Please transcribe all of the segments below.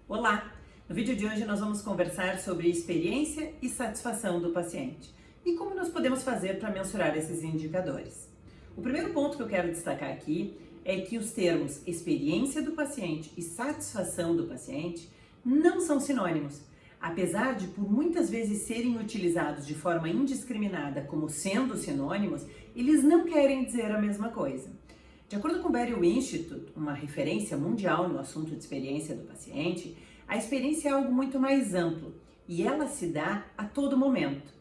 Olá! No vídeo de hoje nós vamos conversar sobre experiência e satisfação do paciente e como nós podemos fazer para mensurar esses indicadores. O primeiro ponto que eu quero destacar aqui é que os termos experiência do paciente e satisfação do paciente não são sinônimos, apesar de por muitas vezes serem utilizados de forma indiscriminada como sendo sinônimos, eles não querem dizer a mesma coisa. De acordo com o Berio Institute, uma referência mundial no assunto de experiência do paciente, a experiência é algo muito mais amplo e ela se dá a todo momento.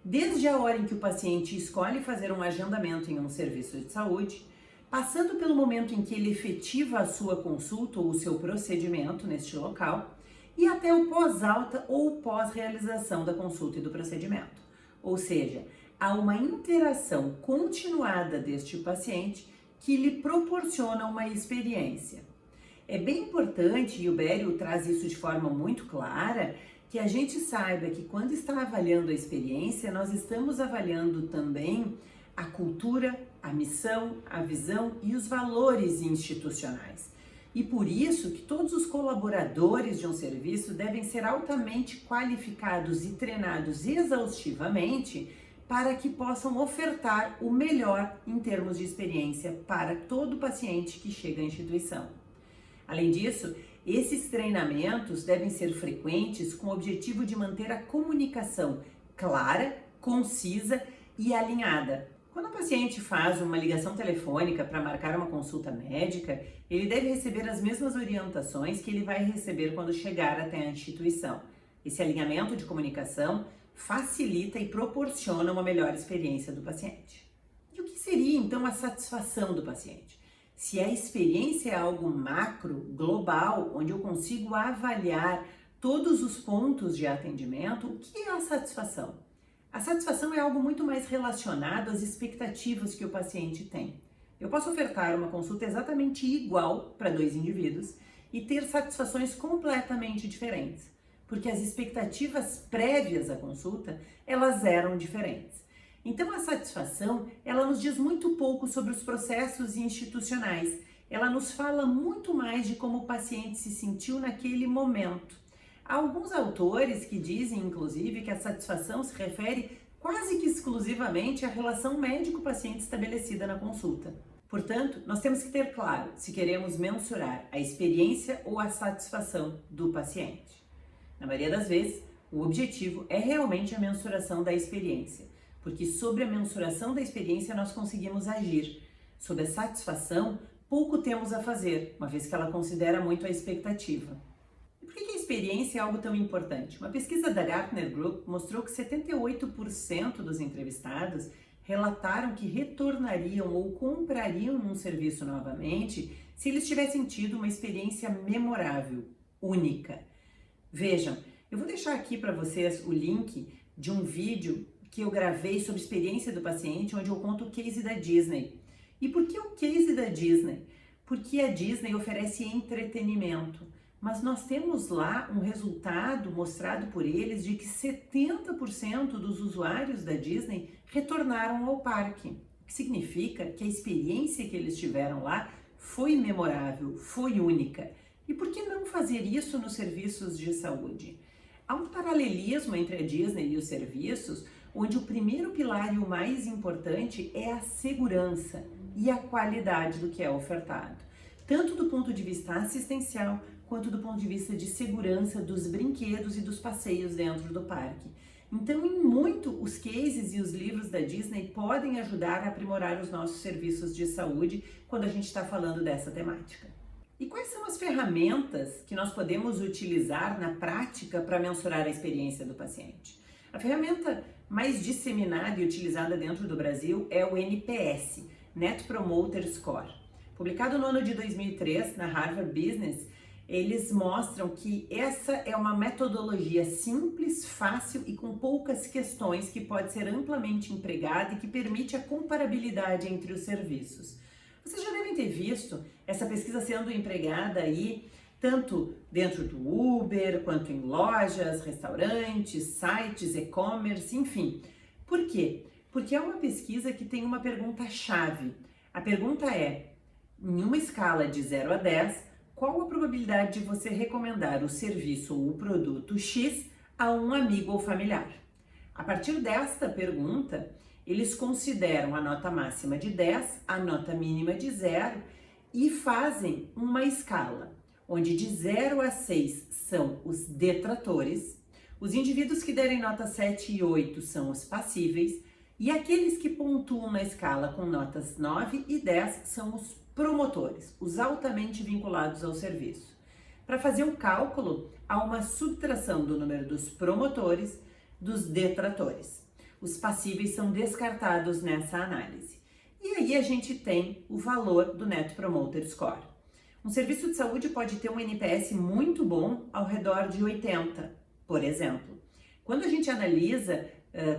Desde a hora em que o paciente escolhe fazer um agendamento em um serviço de saúde, passando pelo momento em que ele efetiva a sua consulta ou o seu procedimento neste local, e até o pós-alta ou pós-realização da consulta e do procedimento. Ou seja, há uma interação continuada deste paciente que lhe proporciona uma experiência. É bem importante, e o Berio traz isso de forma muito clara, que a gente saiba que quando está avaliando a experiência, nós estamos avaliando também a cultura, a missão, a visão e os valores institucionais. E por isso que todos os colaboradores de um serviço devem ser altamente qualificados e treinados exaustivamente para que possam ofertar o melhor em termos de experiência para todo paciente que chega à instituição. Além disso, esses treinamentos devem ser frequentes com o objetivo de manter a comunicação clara, concisa e alinhada. Quando o paciente faz uma ligação telefônica para marcar uma consulta médica, ele deve receber as mesmas orientações que ele vai receber quando chegar até a instituição. Esse alinhamento de comunicação facilita e proporciona uma melhor experiência do paciente. E o que seria então a satisfação do paciente? Se a experiência é algo macro, global, onde eu consigo avaliar todos os pontos de atendimento, o que é a satisfação? A satisfação é algo muito mais relacionado às expectativas que o paciente tem. Eu posso ofertar uma consulta exatamente igual para dois indivíduos e ter satisfações completamente diferentes, porque as expectativas prévias à consulta, elas eram diferentes. Então a satisfação, ela nos diz muito pouco sobre os processos institucionais, ela nos fala muito mais de como o paciente se sentiu naquele momento. Há alguns autores que dizem, inclusive, que a satisfação se refere quase que exclusivamente à relação médico-paciente estabelecida na consulta. Portanto, nós temos que ter claro se queremos mensurar a experiência ou a satisfação do paciente. Na maioria das vezes, o objetivo é realmente a mensuração da experiência, porque sobre a mensuração da experiência nós conseguimos agir. Sobre a satisfação, pouco temos a fazer, uma vez que ela considera muito a expectativa. E por que a experiência é algo tão importante? Uma pesquisa da Gartner Group mostrou que 78% dos entrevistados relataram que retornariam ou comprariam um serviço novamente se eles tivessem tido uma experiência memorável, única. Vejam, eu vou deixar aqui para vocês o link de um vídeo que eu gravei sobre a experiência do paciente, onde eu conto o case da Disney. E por que o case da Disney? Porque a Disney oferece entretenimento, mas nós temos lá um resultado mostrado por eles de que 70% dos usuários da Disney retornaram ao parque, o que significa que a experiência que eles tiveram lá foi memorável, foi única. E por que não fazer isso nos serviços de saúde? Há um paralelismo entre a Disney e os serviços, onde o primeiro pilar e o mais importante é a segurança e a qualidade do que é ofertado, tanto do ponto de vista assistencial, quanto do ponto de vista de segurança dos brinquedos e dos passeios dentro do parque. Então, em muito, os cases e os livros da Disney podem ajudar a aprimorar os nossos serviços de saúde quando a gente está falando dessa temática. E quais são as ferramentas que nós podemos utilizar na prática para mensurar a experiência do paciente? A ferramenta mais disseminada e utilizada dentro do Brasil é o NPS, Net Promoter Score. Publicado no ano de 2003 na Harvard Business, eles mostram que essa é uma metodologia simples, fácil e com poucas questões que pode ser amplamente empregada e que permite a comparabilidade entre os serviços. Vocês já devem ter visto essa pesquisa sendo empregada aí, tanto dentro do Uber, quanto em lojas, restaurantes, sites, e-commerce, enfim. Por quê? Porque é uma pesquisa que tem uma pergunta-chave. A pergunta é, em uma escala de 0 a 10, qual a probabilidade de você recomendar o serviço ou o produto X a um amigo ou familiar? A partir desta pergunta, eles consideram a nota máxima de 10, a nota mínima de 0 e fazem uma escala, onde de 0 a 6 são os detratores, os indivíduos que derem nota 7 e 8 são os passíveis, e aqueles que pontuam na escala com notas 9 e 10 são os promotores, os altamente vinculados ao serviço. Para fazer o cálculo, há uma subtração do número dos promotores dos detratores. Os passíveis são descartados nessa análise. E aí a gente tem o valor do Net Promoter Score. Um serviço de saúde pode ter um NPS muito bom ao redor de 80, por exemplo. Quando a gente analisa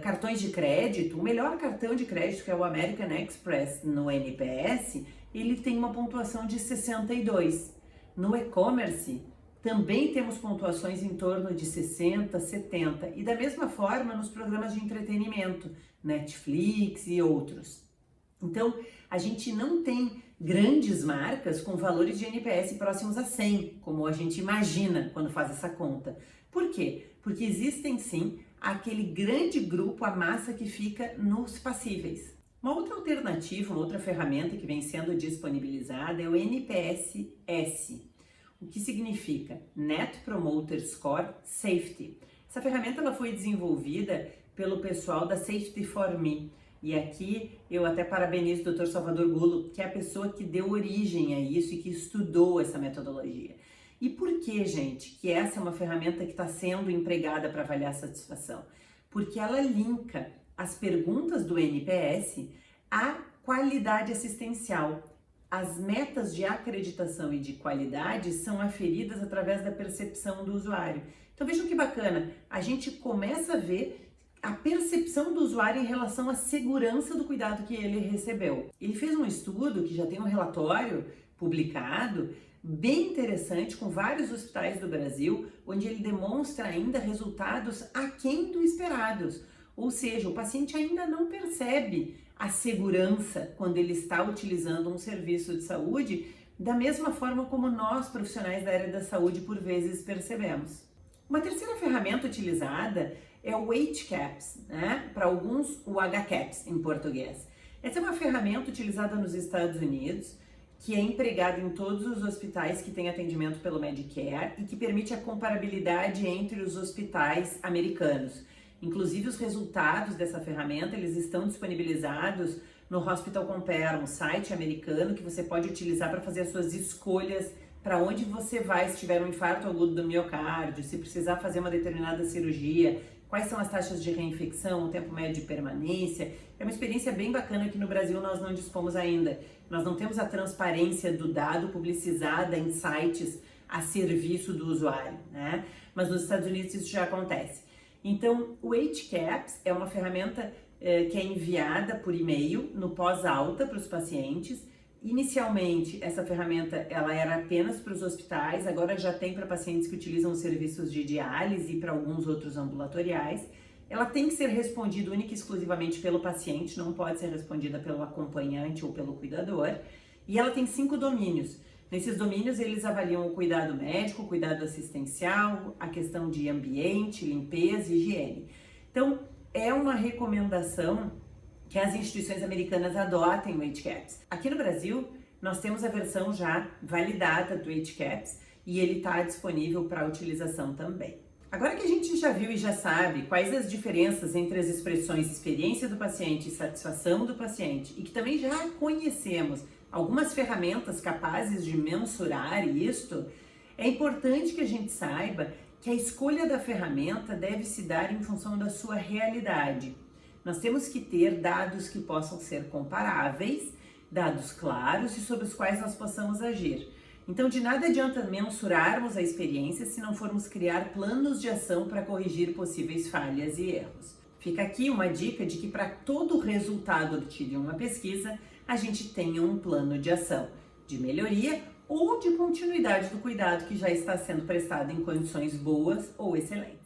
cartões de crédito, o melhor cartão de crédito, que é o American Express no NPS, ele tem uma pontuação de 62. No e-commerce, também temos pontuações em torno de 60, 70. E da mesma forma nos programas de entretenimento, Netflix e outros. Então, a gente não tem grandes marcas com valores de NPS próximos a 100, como a gente imagina quando faz essa conta. Por quê? Porque existem sim aquele grande grupo, a massa que fica nos passíveis. Uma outra alternativa, uma outra ferramenta que vem sendo disponibilizada é o NPS-S, o que significa Net Promoter Score Safety. Essa ferramenta ela foi desenvolvida pelo pessoal da Safety for Me. E aqui eu até parabenizo o Dr. Salvador Gulo, que é a pessoa que deu origem a isso e que estudou essa metodologia. E por que, gente, que essa é uma ferramenta que está sendo empregada para avaliar a satisfação? Porque ela linka as perguntas do NPS à qualidade assistencial. As metas de acreditação e de qualidade são aferidas através da percepção do usuário. Então vejam que bacana, a gente começa a ver a percepção do usuário em relação à segurança do cuidado que ele recebeu. Ele fez um estudo que já tem um relatório publicado, bem interessante, com vários hospitais do Brasil, onde ele demonstra ainda resultados aquém do esperados. Ou seja, o paciente ainda não percebe a segurança quando ele está utilizando um serviço de saúde, da mesma forma como nós, profissionais da área da saúde, por vezes percebemos. Uma terceira ferramenta utilizada é o HCAHPS, né? Para alguns o HCAHPS em português. Essa é uma ferramenta utilizada nos Estados Unidos, que é empregada em todos os hospitais que têm atendimento pelo Medicare e que permite a comparabilidade entre os hospitais americanos. Inclusive os resultados dessa ferramenta, eles estão disponibilizados no Hospital Compare, um site americano que você pode utilizar para fazer as suas escolhas para onde você vai se tiver um infarto agudo do miocárdio, se precisar fazer uma determinada cirurgia, quais são as taxas de reinfecção, o tempo médio de permanência. É uma experiência bem bacana que no Brasil nós não dispomos ainda. Nós não temos a transparência do dado publicizada em sites a serviço do usuário, né? Mas nos Estados Unidos isso já acontece. Então, o HCAHPS é uma ferramenta que é enviada por e-mail no pós-alta para os pacientes. Inicialmente, essa ferramenta ela era apenas para os hospitais, agora já tem para pacientes que utilizam serviços de diálise e para alguns outros ambulatoriais. Ela tem que ser respondida única e exclusivamente pelo paciente, não pode ser respondida pelo acompanhante ou pelo cuidador. E ela tem 5 domínios. Nesses domínios, eles avaliam o cuidado médico, o cuidado assistencial, a questão de ambiente, limpeza e higiene. Então, é uma recomendação que as instituições americanas adotem o HCAHPS. Aqui no Brasil, nós temos a versão já validada do HCAHPS e ele está disponível para utilização também. Agora que a gente já viu e já sabe quais as diferenças entre as expressões experiência do paciente e satisfação do paciente, e que também já conhecemos algumas ferramentas capazes de mensurar isto, é importante que a gente saiba que a escolha da ferramenta deve se dar em função da sua realidade. Nós temos que ter dados que possam ser comparáveis, dados claros e sobre os quais nós possamos agir. Então, de nada adianta mensurarmos a experiência se não formos criar planos de ação para corrigir possíveis falhas e erros. Fica aqui uma dica de que para todo resultado obtido em uma pesquisa, a gente tenha um plano de ação, de melhoria ou de continuidade do cuidado que já está sendo prestado em condições boas ou excelentes.